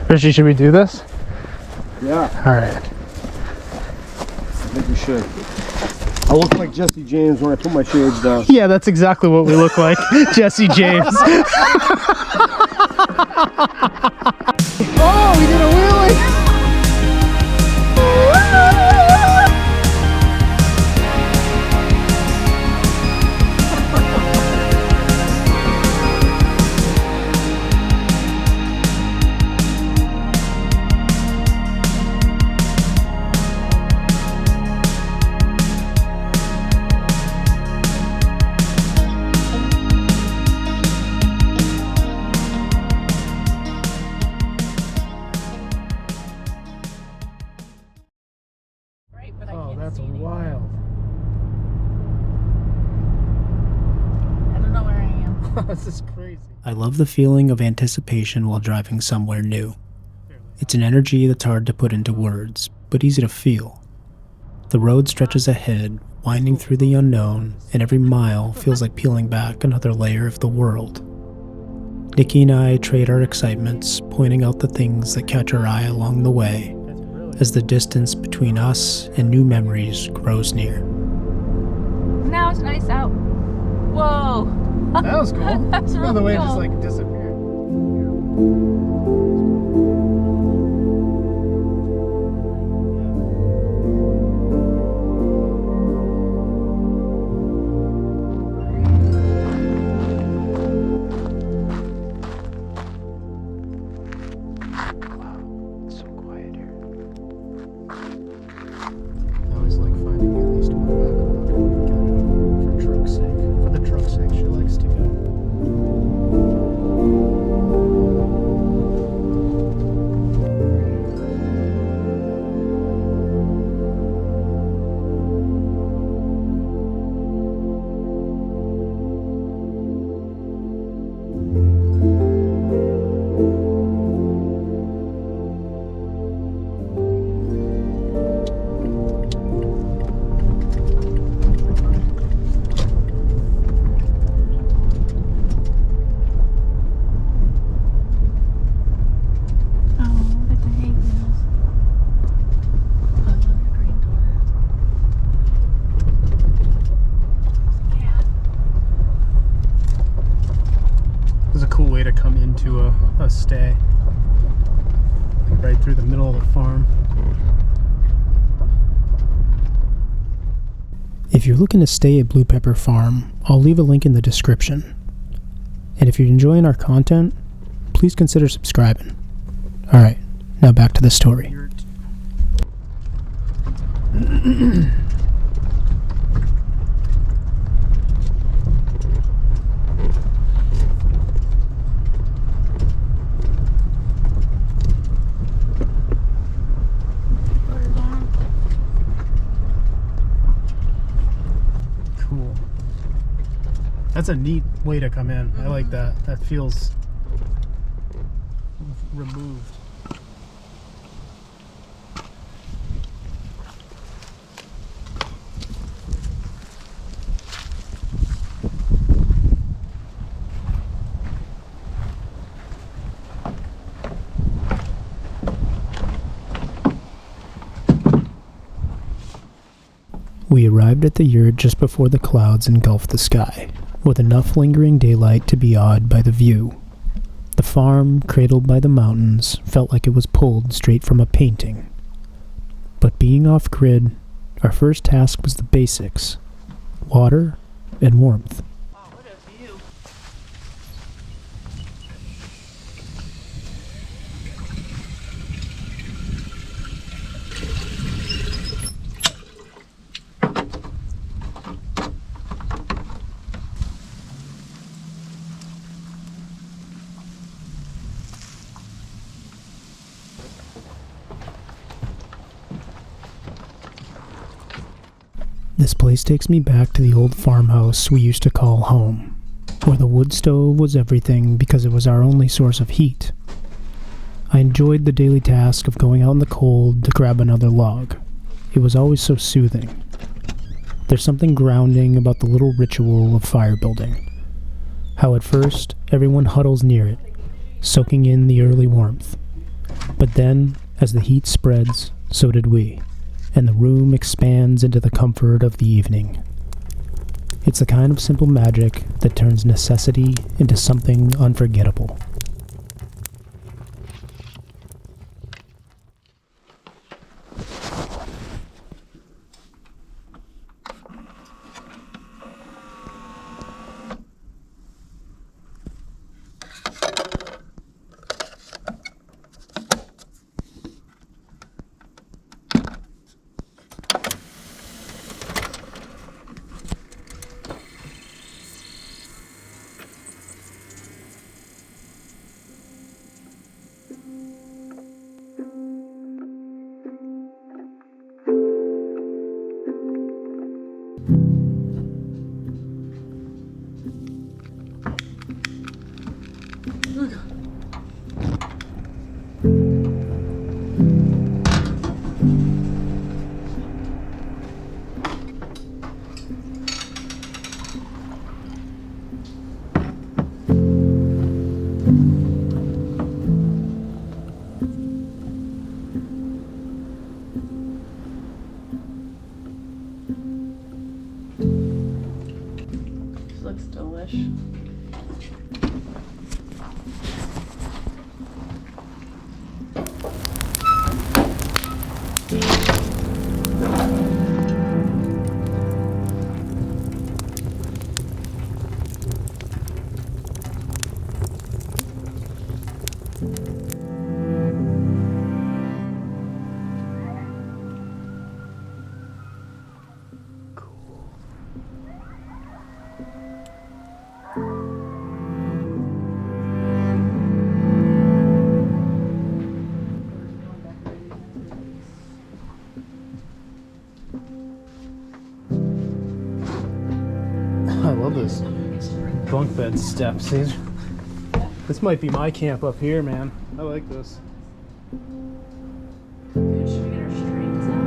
Richie, should we do this? Yeah. All right. I think we should. I look like Jesse James when I put my shades down. Yeah, that's exactly what we look like. Jesse James. Oh, we did a wheelie! Oh, that's wild. I don't know where I am. This is crazy. I love the feeling of anticipation while driving somewhere new. It's an energy that's hard to put into words, but easy to feel. The road stretches ahead, winding through the unknown, and every mile feels like peeling back another layer of the world. Nikki and I trade our excitements, pointing out the things that catch our eye along the way, as the distance between us and new memories grows near. Now it's nice out. Whoa. That was cool. That's really the way it cool. just like disappeared. A stay like right through the middle of the farm. If you're looking to stay at Blue Pepper Farm, I'll leave a link in the description. And if you're enjoying our content, please consider subscribing. Alright, now back to the story. That's a neat way to come in. I like that. That feels removed. We arrived at the yurt just before the clouds engulfed the sky, with enough lingering daylight to be awed by the view. The farm, cradled by the mountains, felt like it was pulled straight from a painting. But being off-grid, our first task was the basics: water and warmth. Wow, what a view. This place takes me back to the old farmhouse we used to call home, where the wood stove was everything because it was our only source of heat. I enjoyed the daily task of going out in the cold to grab another log. It was always so soothing. There's something grounding about the little ritual of fire building. How at first, everyone huddles near it, soaking in the early warmth. But then, as the heat spreads, so did we, and the room expands into the comfort of the evening. It's the kind of simple magic that turns necessity into something unforgettable. This looks delish. I love this bunk bed steps. This might be my camp up here, man. I like this. Dude, should we get our strings out?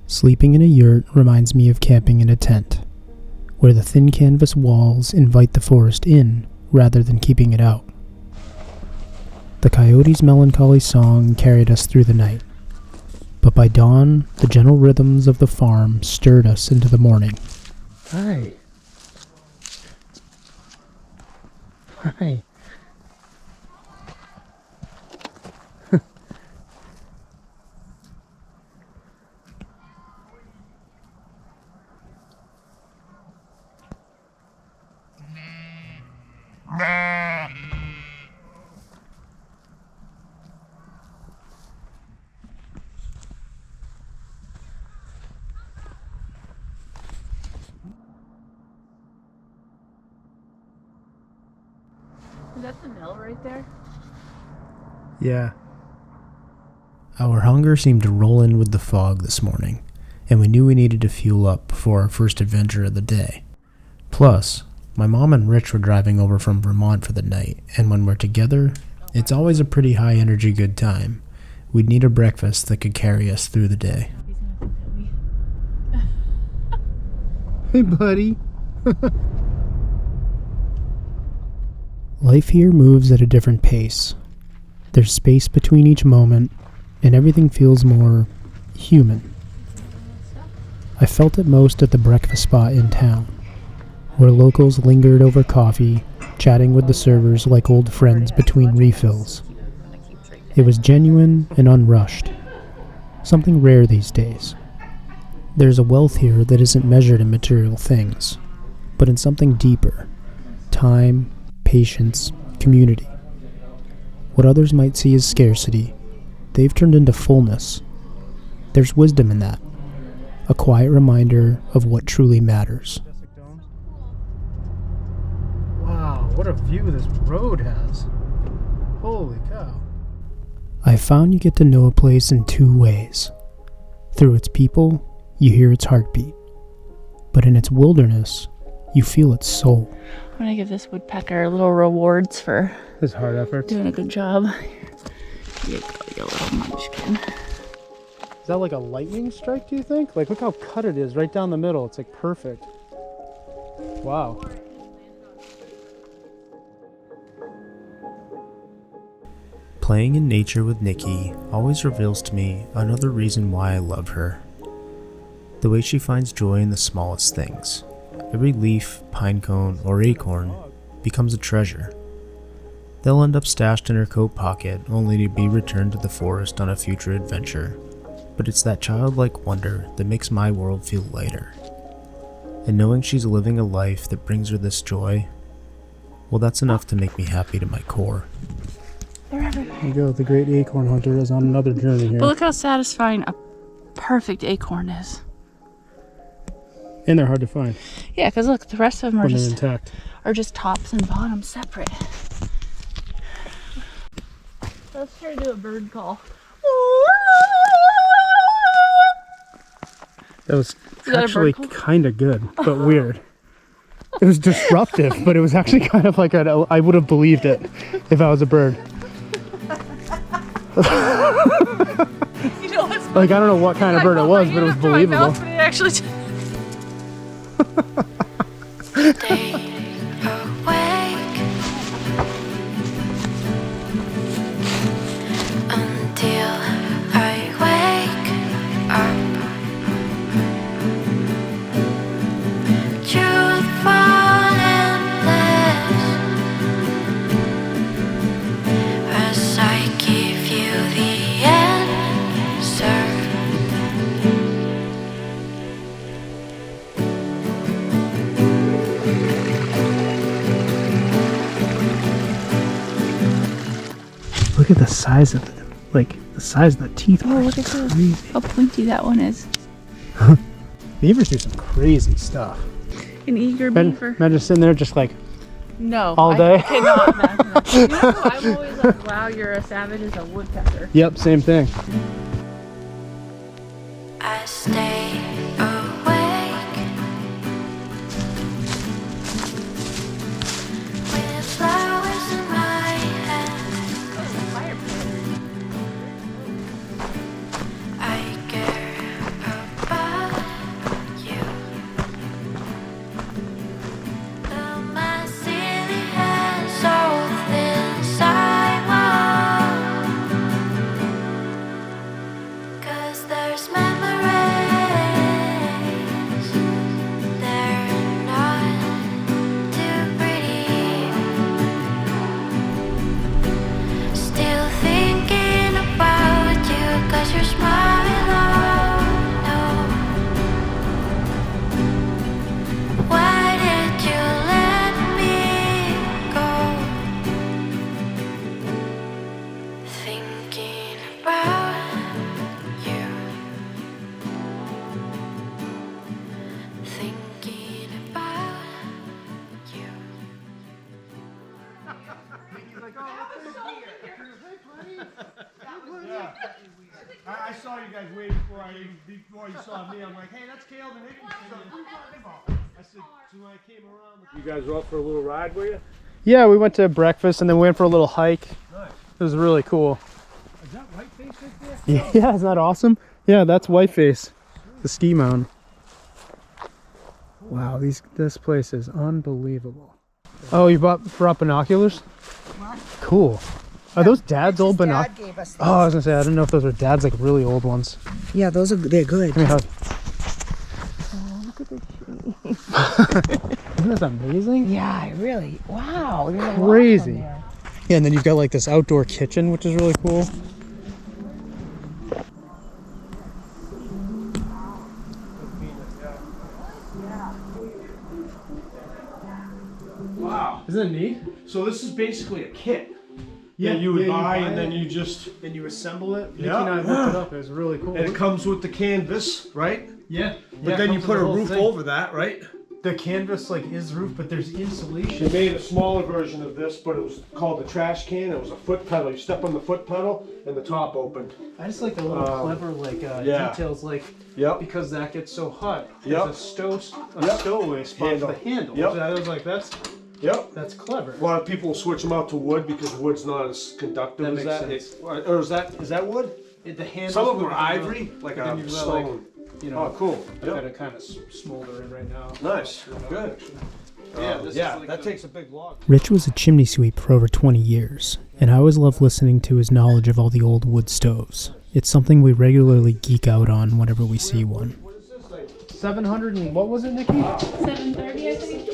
Sleeping in a yurt reminds me of camping in a tent, where the thin canvas walls invite the forest in rather than keeping it out. The coyote's melancholy song carried us through the night, but by dawn, the gentle rhythms of the farm stirred us into the morning. Hi. Hi. Is that the mill right there? Yeah. Our hunger seemed to roll in with the fog this morning, and we knew we needed to fuel up before our first adventure of the day. Plus, my mom and Rich were driving over from Vermont for the night, and when we're together, it's always a pretty high-energy good time. We'd need a breakfast that could carry us through the day. He's gonna think that we... Hey, buddy. Life here moves at a different pace. There's space between each moment, and everything feels more human. I felt it most at the breakfast spot in town, where locals lingered over coffee, chatting with the servers like old friends between refills. It was genuine and unrushed, Something rare these days. There's a wealth here that isn't measured in material things, but in something deeper. Time, patience, community. What others might see as scarcity, they've turned into fullness. There's wisdom in that. A quiet reminder of what truly matters. Wow, what a view this road has. Holy cow. I found you get to know a place in two ways. Through its people, you hear its heartbeat. But in its wilderness, you feel its soul. I'm gonna give this woodpecker little rewards for His hard efforts. doing a good job. Here you go, you little munchkin. Is that like a lightning strike, do you think? Like, look how cut it is right down the middle. It's like perfect. Wow. Playing in nature with Nikki always reveals to me another reason why I love her. The way she finds joy in the smallest things. Every leaf, pine cone, or acorn becomes a treasure. They'll end up stashed in her coat pocket only to be returned to the forest on a future adventure. But it's that childlike wonder that makes my world feel lighter. And knowing she's living a life that brings her this joy, well, that's enough to make me happy to my core. They're everywhere. There you go. The great acorn hunter is on another journey here. But look how satisfying a perfect acorn is. And they're hard to find Yeah, because look, the rest of them when they're intact. are just tops and bottoms separate. Let's try to do a bird call. That was that a actually bird call? kind of good, but weird. It was disruptive, but it was actually kind of like I would have believed it if I was a bird. You know what's Like, I don't know what kind of bird it was, but it was believable. But it actually Stay awake until I wake up. Truthful and blessed as I give you the answer. Look at the size of it. Like, the size of the teeth. Oh, look at this. this. How pointy that one is. Beavers do some crazy stuff. An eager Imagine, beaver. imagine sitting there just like, No. all day? I cannot imagine that. You know who I'm always like, wow, you're a savage as a woodpecker. yep, same thing. I stay awake with flowers in my hand. I care about you. Though my silly hands so thin, I won't. 'Cause there's memories, they're not too pretty. Still thinking about you 'cause you're smiling, oh no. Why did you let me go? Thinking about you. Thinking about you. I saw you guys way before you saw me. I'm like, hey, that's Caleb and Hickey. I said, so when I came around, you guys were up for a little ride, were you? Yeah, we went to breakfast and then we went for a little hike. Nice. It was really cool. Is that whiteface right there? Yeah, isn't that awesome? Yeah, that's Whiteface, the ski mound. Wow, this place is unbelievable. Oh, you brought binoculars? What? Cool. Are those Dad's old Dad binoculars? gave us Oh, I was gonna say, I didn't know if those were Dad's like really old ones. Yeah, they're good. Give me a hug. Isn't this amazing? Yeah, really. Wow. there's a lot of them Crazy. there. Yeah, and then you've got like this outdoor kitchen, which is really cool. Isn't it neat? So this is basically a kit. Yeah, that you would yeah, buy, you buy and then it. you just. And you assemble it. Nikki Yeah. and I looked it up. It was really cool. And it comes with the canvas, right? Yeah. But then you put a roof over that, right? The canvas like is roof, but there's They insulation. made a smaller version of this, but it was called the trash can. It was a foot pedal. You step on the foot pedal, and the top opened. I just like the little clever like yeah. details, like Yep. because that gets so hot. Yep. There's a stowaway spot Handle. for the handle. Yep. So I was like, that's clever. A lot of people switch them out to wood because wood's not as conductive That as makes that. sense. Or is that wood? The handles. Some of them would are be ivory, like but then a you've got, stone. you know, Oh, cool. I've got it kind of smoldering right now. Nice. Good. Yeah, this is like that the- takes a big log. Rich was a chimney sweep for over 20 years, and I always loved listening to his knowledge of all the old wood stoves. It's something we regularly geek out on whenever we see one. 700 and what was it, Nikki? 7:30, I think.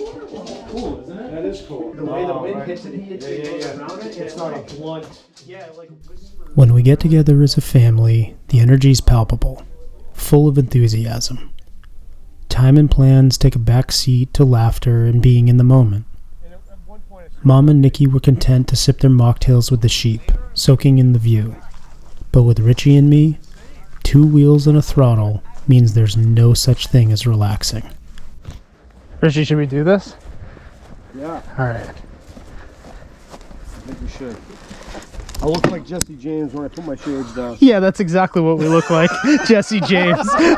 Cool, isn't it? That is cool. The way the wind right. hits it, around it. It's not a blunt. Yeah, like whisper. When we get together as a family, the energy's palpable, full of enthusiasm. Time and plans take a back seat to laughter and being in the moment. Mom and Nikki were content to sip their mocktails with the sheep, soaking in the view. But with Richie and me, 2 wheels and a throttle means there's no such thing as relaxing. Richie, should we do this? Yeah, All right. I think we should. I look like Jesse James when I put my shades down. Yeah, that's exactly what we look like. Jesse James. Here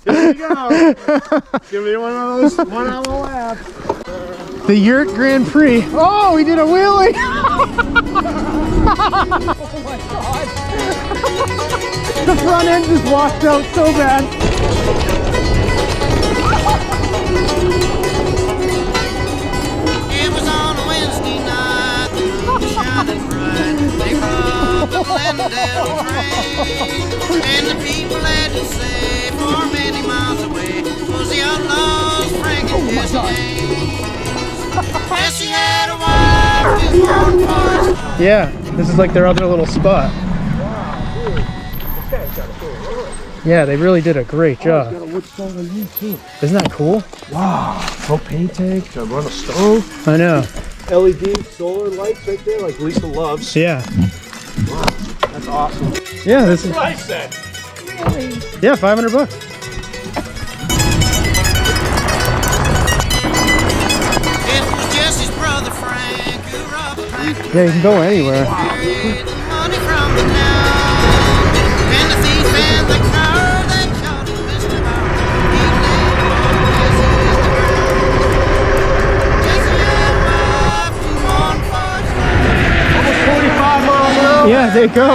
we go. Give me one of those 1 hour laps. The Yurt Grand Prix. Oh, we did a wheelie. Oh my god. The front end just washed out so bad. It was on a Wednesday night, the moon was shining bright. They brought the Glendale train, and the people had to say, for many miles away, was the outlaws Frank and Jesse James. Jesse had a wife with 4 cars. Yeah, this is like their other little spot. Yeah, they really did a great job. Got a wood stove on you too. Isn't that cool? Wow. Propane tank to run a stove. I know. LED solar lights right there, like Lisa loves. Yeah. That's awesome. Yeah, this is. What I said. Yeah, $500. It was Jesse's brother Frank who robbed a bank. Yeah, you can go anywhere. Carried the money from the town, and the thief and the car that shot him Mr. Howard. He laid on Jesse had a wife, 2 on 4 45 miles an hour. Yeah, there you go.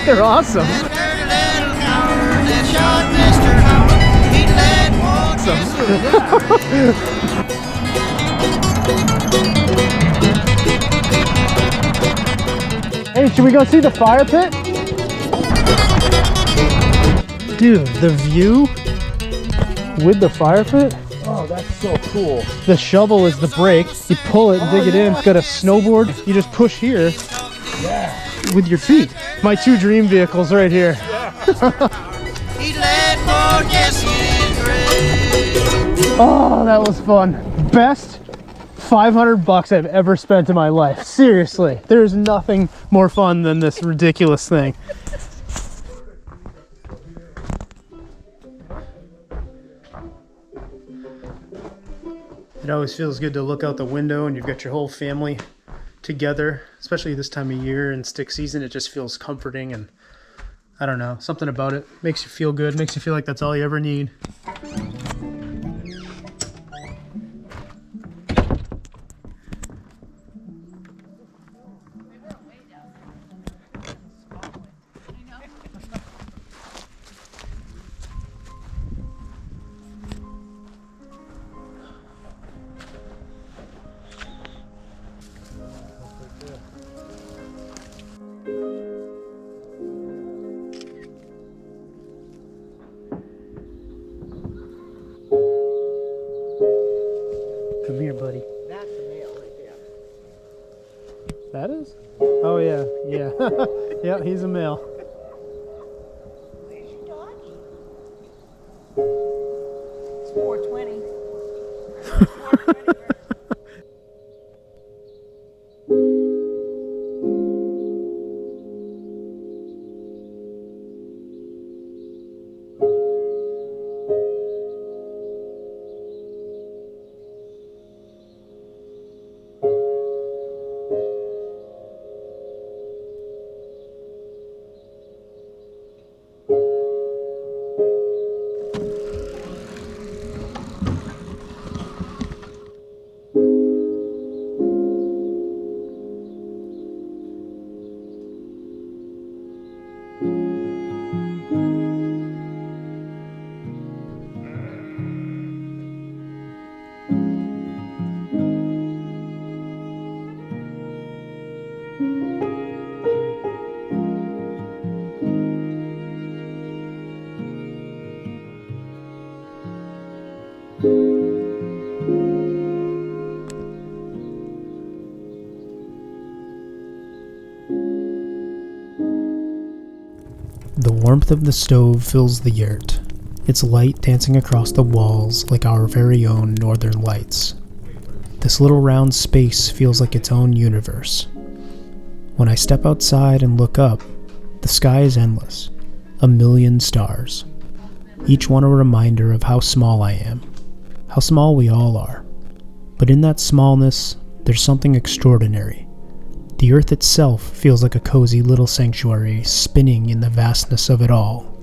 They're awesome. and dirty little coward that shot Mr. Howard. He led poor Jesse. Hey, should we go see the fire pit? Dude, the view with the fire pit? Oh, that's so cool. The shovel is the brake. You pull it and dig it in. It's got a snowboard. You just push here with your feet. My 2 dream vehicles right here. He led poor Jesse in grave. Oh, that was fun. Best $500 I've ever spent in my life. Seriously, there's nothing more fun than this ridiculous thing. It always feels good to look out the window and you've got your whole family together, especially this time of year in stick season. It just feels comforting, and I don't know, something about it makes you feel good, makes you feel like that's all you ever need. Come here, buddy. That's the male right there. That is? Oh, yeah, yeah. Yeah, he's a male. Where's your doggy? It's 420. The warmth of the stove fills the yurt, its light dancing across the walls like our very own northern lights. This little round space feels like its own universe. When I step outside and look up, the sky is endless, 1,000,000 stars, each one a reminder of how small I am, how small we all are. But in that smallness, there's something extraordinary. The earth itself feels like a cozy little sanctuary spinning in the vastness of it all.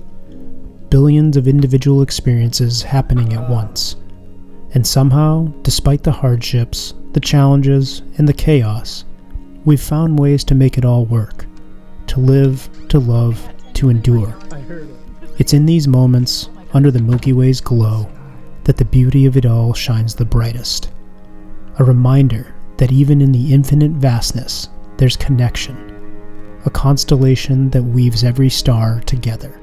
Billions of individual experiences happening at once. And somehow, despite the hardships, the challenges, and the chaos, we've found ways to make it all work. To live, to love, to endure. It's in these moments, under the Milky Way's glow, that the beauty of it all shines the brightest. A reminder that even in the infinite vastness, there's connection, a constellation that weaves every star together.